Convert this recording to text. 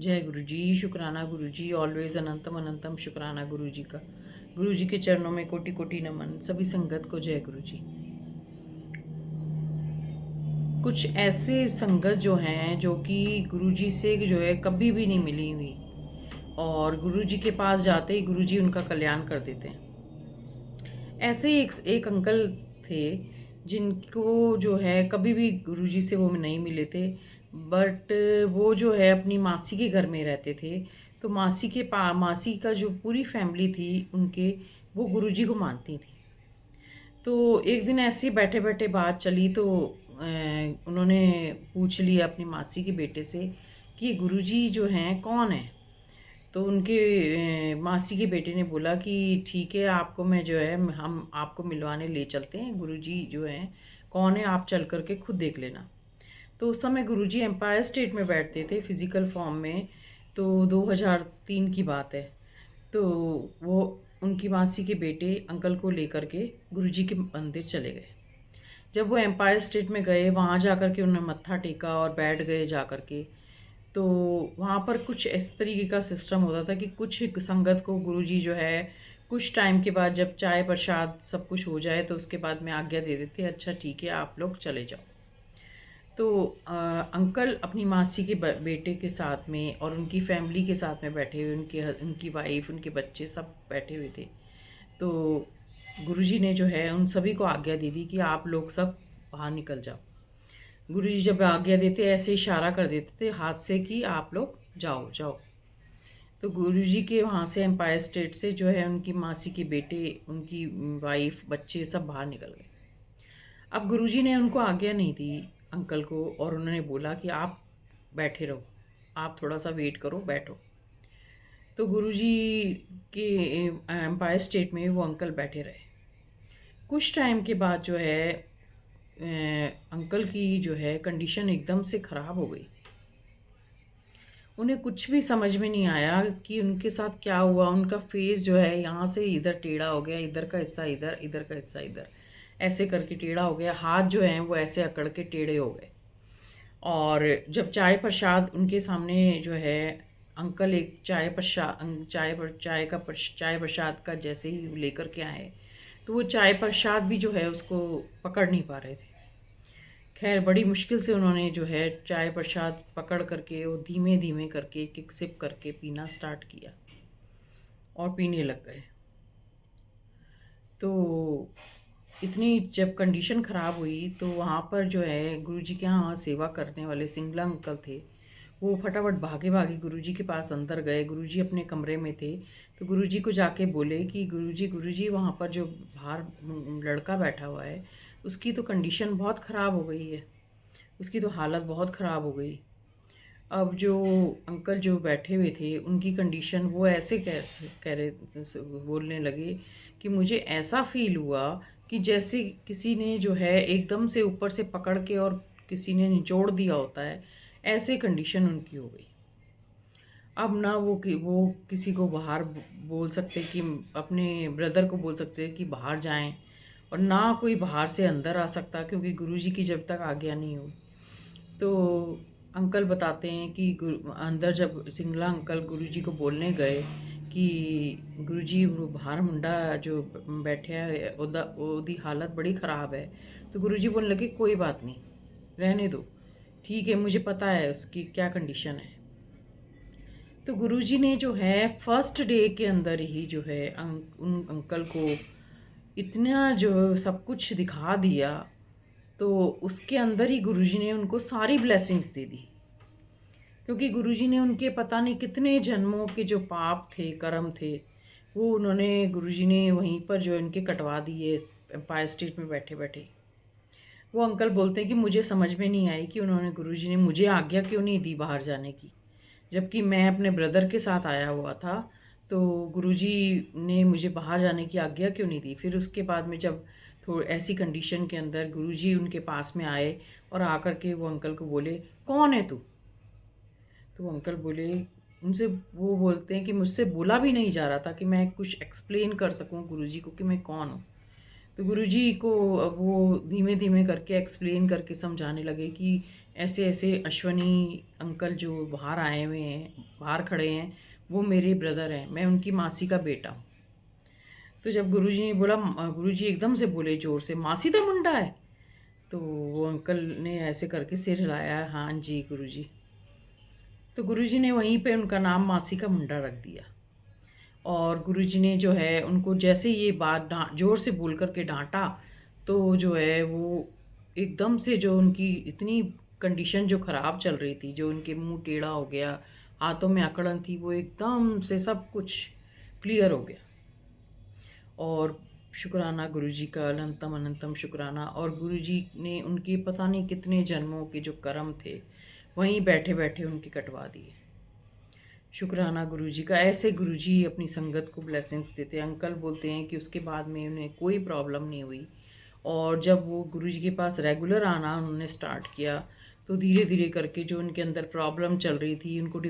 जय गुरु जी। शुक्राना गुरु जी, ऑलवेज अनंतम अनंतम शुक्राना गुरु जी का। गुरु जी के चरणों में कोटि कोटि नमन। सभी संगत को जय गुरु जी। कुछ ऐसे संगत जो हैं जो कि गुरु जी से जो है कभी भी नहीं मिली हुई, और गुरु जी के पास जाते ही गुरु जी उनका कल्याण कर देते हैं। ऐसे ही एक अंकल थे जिनको जो है कभी भी गुरु जी से वो नहीं मिले थे। बट वो जो है अपनी मासी के घर में रहते थे। तो मासी का जो पूरी फैमिली थी उनके, वो गुरु जी को मानती थी। तो एक दिन ऐसे ही बैठे बैठे बात चली, तो उन्होंने पूछ लिया अपनी मासी के बेटे से कि गुरु जी जो हैं कौन है। तो उनके मासी के बेटे ने बोला कि ठीक है, आपको मैं जो है हम आपको मिलवाने ले चलते हैं, गुरुजी जो हैं कौन है आप चल कर के खुद देख लेना। तो उस समय गुरुजी एम्पायर स्टेट में बैठते थे फिजिकल फॉर्म में। तो 2003 की बात है। तो वो उनकी मासी के बेटे अंकल को लेकर के गुरुजी के मंदिर चले गए। जब वो एम्पायर स्टेट में गए, वहाँ जा कर के उन्होंने मत्था टेका और बैठ गए जा कर के। तो वहाँ पर कुछ इस तरीके का सिस्टम होता था कि कुछ संगत को गुरुजी जो है कुछ टाइम के बाद, जब चाय प्रसाद सब कुछ हो जाए, तो उसके बाद में आज्ञा दे देते, अच्छा ठीक है आप लोग चले जाओ। तो अंकल अपनी मासी के बेटे के साथ में और उनकी फैमिली के साथ में बैठे हुए, उनकी वाइफ, उनके बच्चे सब बैठे हुए थे। तो गुरुजी ने जो है उन सभी को आज्ञा दे दी कि आप लोग सब बाहर निकल जाओ। गुरुजी जब आज्ञा देते ऐसे इशारा कर देते थे हाथ से कि आप लोग जाओ जाओ। तो गुरुजी के वहाँ से एम्पायर स्टेट से जो है उनकी मासी के बेटे, उनकी वाइफ, बच्चे सब बाहर निकल गए। अब गुरुजी ने उनको आज्ञा नहीं दी अंकल को, और उन्होंने बोला कि आप बैठे रहो, आप थोड़ा सा वेट करो, बैठो। तो गुरुजी के एम्पायर स्टेट में वो अंकल बैठे रहे। कुछ टाइम के बाद जो है अंकल की जो है कंडीशन एकदम से ख़राब हो गई। उन्हें कुछ भी समझ में नहीं आया कि उनके साथ क्या हुआ। उनका फेस जो है यहाँ से इधर टेढ़ा हो गया, इधर का हिस्सा इधर, इधर का हिस्सा इधर, ऐसे करके टेढ़ा हो गया। हाथ जो हैं वो ऐसे अकड़ के टेढ़े हो गए। और जब चाय प्रसाद उनके सामने जो है, अंकल एक चाय प्रसाद का जैसे ही लेकर के आए, तो वो चाय प्रसाद भी जो है उसको पकड़ नहीं पा रहे थे। खैर बड़ी मुश्किल से उन्होंने जो है चाय प्रसाद पकड़ करके वो धीमे धीमे करके एक एक सिप करके पीना स्टार्ट किया और पीने लग गए। तो इतनी जब कंडीशन ख़राब हुई, तो वहाँ पर जो है गुरुजी के यहाँ सेवा करने वाले सिंगला अंकल थे। वो फटाफट भागे भागे गुरुजी के पास अंदर गए। गुरुजी अपने कमरे में थे। तो गुरुजी को जाके बोले कि गुरुजी वहाँ पर जो बाहर लड़का बैठा हुआ है, उसकी तो कंडीशन बहुत ख़राब हो गई है, उसकी तो हालत बहुत ख़राब हो गई। अब जो अंकल जो बैठे हुए थे उनकी कंडीशन, वो ऐसे कह रहे, बोलने लगे कि मुझे ऐसा फ़ील हुआ कि जैसे किसी ने जो है एकदम से ऊपर से पकड़ के और किसी ने निचोड़ दिया होता है, ऐसे कंडीशन उनकी हो गई। अब ना वो किसी को बाहर बोल सकते कि अपने ब्रदर को बोल सकते कि बाहर जाएं, और ना कोई बाहर से अंदर आ सकता, क्योंकि गुरुजी की जब तक आज्ञा नहीं हुई। तो अंकल बताते हैं कि अंदर जब सिंगला अंकल गुरुजी को बोलने गए कि गुरुजी वो बाहर मुंडा जो बैठा है ओदी हालत बड़ी ख़राब है। तो गुरुजी बोलने लगे कोई बात नहीं, रहने दो, ठीक है, मुझे पता है उसकी क्या कंडीशन है। तो गुरुजी ने जो है फर्स्ट डे के अंदर ही जो है उन अंकल को इतना जो सब कुछ दिखा दिया। तो उसके अंदर ही गुरुजी ने उनको सारी ब्लेसिंग्स दे दी, क्योंकि गुरुजी ने उनके पता नहीं कितने जन्मों के जो पाप थे, कर्म थे, वो उन्होंने गुरुजी ने वहीं पर जो इनके कटवा दिए एम्पायर स्टेट में बैठे बैठे। वो अंकल बोलते हैं कि मुझे समझ में नहीं आई कि उन्होंने गुरुजी ने मुझे आज्ञा क्यों नहीं दी बाहर जाने की, जबकि मैं अपने ब्रदर के साथ आया हुआ था। तो गुरुजी ने मुझे बाहर जाने की आज्ञा क्यों नहीं दी। फिर उसके बाद में जब थोड़ी ऐसी कंडीशन के अंदर गुरुजी उनके पास में आए और आकर के वो अंकल को बोले कौन है तू। तो वो अंकल बोले, उनसे वो बोलते हैं कि मुझसे बोला भी नहीं जा रहा था कि मैं कुछ एक्सप्लेन कर सकूं गुरुजी को कि मैं कौन हूँ। तो गुरुजी को अब वो धीमे धीमे करके एक्सप्लेन करके समझाने लगे कि ऐसे ऐसे अश्वनी अंकल जो बाहर आए हुए हैं, बाहर खड़े हैं, वो मेरे ब्रदर हैं, मैं उनकी मासी का बेटा हूँ। तो जब गुरुजी ने बोला, गुरुजी एकदम से बोले ज़ोर से, "मासी दा मुंडा है?" तो वो अंकल ने ऐसे करके सिर हिलाया, "हाँ जी गुरुजी।" तो गुरुजी ने वहीं पे उनका नाम मासी का मुंडा रख दिया। और गुरुजी ने जो है उनको जैसे ये बात ज़ोर से बोल कर के डाँटा, तो जो है वो एकदम से जो उनकी इतनी कंडीशन जो ख़राब चल रही थी, जो उनके मुँह टेढ़ा हो गया, हाथों में अकड़न थी, वो एकदम से सब कुछ क्लियर हो गया। और शुक्राना गुरुजी का, अनंतम अनंतम शुक्राना। और गुरुजी ने उनके पता नहीं कितने जन्मों के जो कर्म थे, वहीं बैठे-बैठे उनके कटवा दिए। शुक्राना गुरुजी का। ऐसे गुरुजी अपनी संगत को ब्लेसिंग्स देते हैं। अंकल बोलते हैं कि उसके बाद में उन्हें कोई प्रॉब्लम नहीं हुई, और जब वो गुरुजी के पास रेगुलर आना उन्होंने स्टार्ट किया, तो धीरे-धीरे करके जो उनके अंदर प्रॉब्लम चल रही थी, उनको